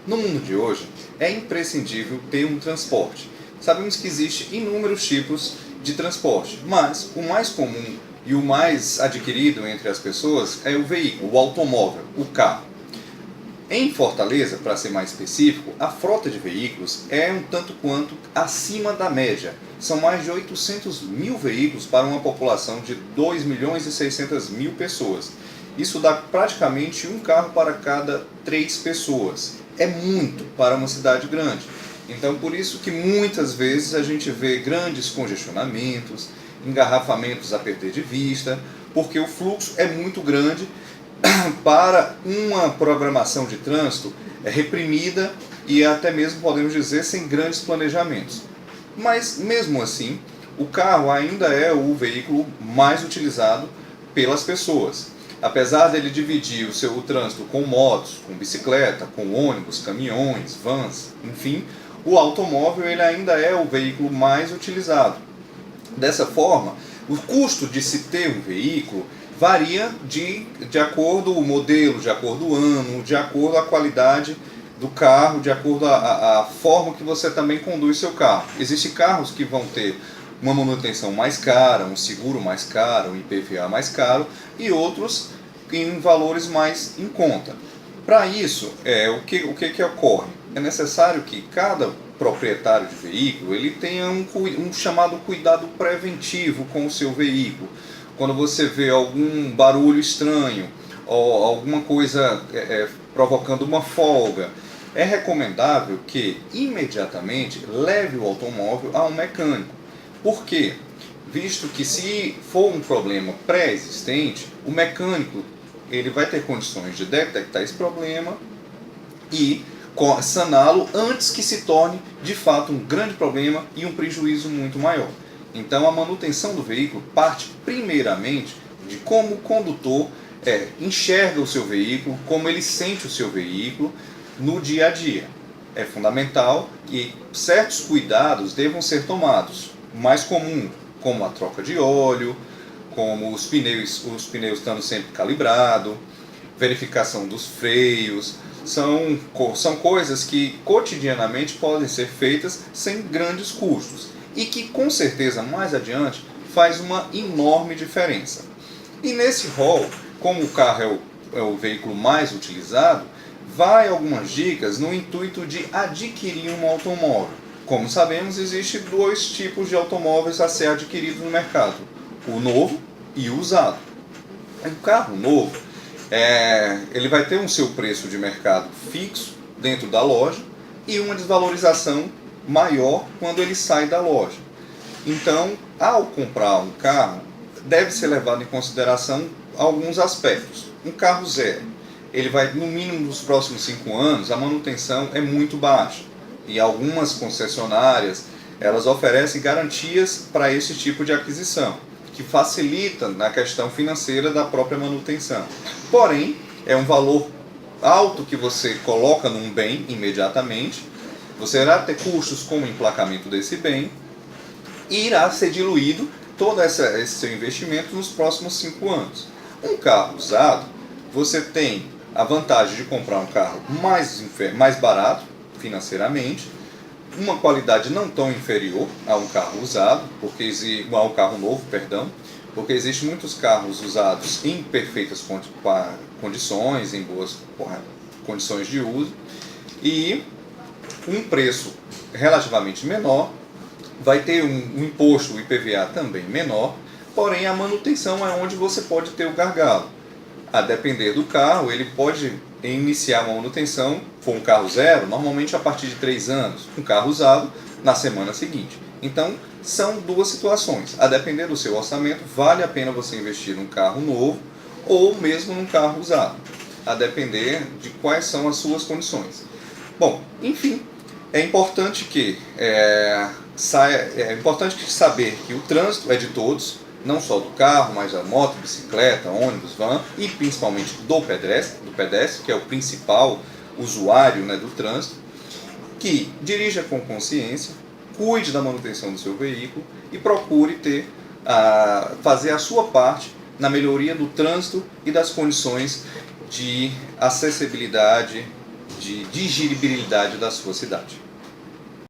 No mundo de hoje, é imprescindível ter um transporte. Sabemos que existem inúmeros tipos de transporte, mas o mais comum e o mais adquirido entre as pessoas é o veículo, o automóvel, o carro. Em Fortaleza, para ser mais específico, a frota de veículos é um tanto quanto acima da média. São mais de 800 mil veículos para uma população de 2 milhões e 600 mil pessoas. Isso dá praticamente um carro para cada 3 pessoas. É muito para uma cidade grande. Então, por isso que muitas vezes a gente vê grandes congestionamentos, engarrafamentos a perder de vista, porque o fluxo é muito grande para uma programação de trânsito reprimida e até mesmo, podemos dizer, sem grandes planejamentos. Mas, mesmo assim, o carro ainda é o veículo mais utilizado pelas pessoas. Apesar dele dividir o trânsito com motos, com bicicleta, com ônibus, caminhões, vans, enfim, o automóvel ele ainda é o veículo mais utilizado. Dessa forma, o custo de se ter um veículo varia de acordo com o modelo, de acordo com o ano, de acordo com a qualidade do carro, de acordo com a forma que você também conduz seu carro. Existem carros que vão ter uma manutenção mais cara, um seguro mais caro, um IPVA mais caro, e outros em valores mais em conta. Para isso, o que ocorre? É necessário que cada proprietário de veículo ele tenha um chamado cuidado preventivo com o seu veículo. Quando você vê algum barulho estranho ou alguma coisa provocando uma folga, é recomendável que imediatamente leve o automóvel a um mecânico. Por quê? Visto que se for um problema pré-existente, o mecânico ele vai ter condições de detectar esse problema e saná-lo antes que se torne de fato um grande problema e um prejuízo muito maior. Então a manutenção do veículo parte primeiramente de como o condutor enxerga o seu veículo, como ele sente o seu veículo no dia a dia. É fundamental que certos cuidados devam ser tomados. O mais comum, como a troca de óleo, como os pneus estando sempre calibrados, verificação dos freios, são coisas que cotidianamente podem ser feitas sem grandes custos e que com certeza mais adiante faz uma enorme diferença. E nesse rol, como o carro é o veículo mais utilizado, vai algumas dicas no intuito de adquirir um automóvel. Como sabemos, existem 2 tipos de automóveis a ser adquiridos no mercado, o novo e o usado. O carro novo ele vai ter um seu preço de mercado fixo dentro da loja e uma desvalorização maior quando ele sai da loja. Então, ao comprar um carro, deve ser levado em consideração alguns aspectos. Um carro zero, ele vai, no mínimo nos próximos 5 anos, a manutenção é muito baixa. E algumas concessionárias, elas oferecem garantias para esse tipo de aquisição, que facilita na questão financeira da própria manutenção. Porém, é um valor alto que você coloca num bem imediatamente, você irá ter custos com o emplacamento desse bem e irá ser diluído todo esse seu investimento nos próximos 5 anos. Um carro usado, você tem a vantagem de comprar um carro mais barato financeiramente, uma qualidade não tão inferior a um carro usado, a um carro novo, porque existem muitos carros usados em perfeitas condições, em boas condições de uso, e um preço relativamente menor, vai ter um imposto, o IPVA também menor, porém a manutenção é onde você pode ter o gargalo. A depender do carro, ele pode iniciar uma manutenção, for um carro zero, normalmente a partir de 3 anos, um carro usado, na semana seguinte. Então, são 2 situações. A depender do seu orçamento, vale a pena você investir num carro novo ou mesmo num carro usado, a depender de quais são as suas condições. Bom, enfim, é importante saber que o trânsito é de todos, não só do carro, mas da moto, bicicleta, ônibus, van e principalmente do pedestre, que é o principal usuário do trânsito, que dirija com consciência, cuide da manutenção do seu veículo e procure fazer a sua parte na melhoria do trânsito e das condições de acessibilidade de digeribilidade da sua cidade.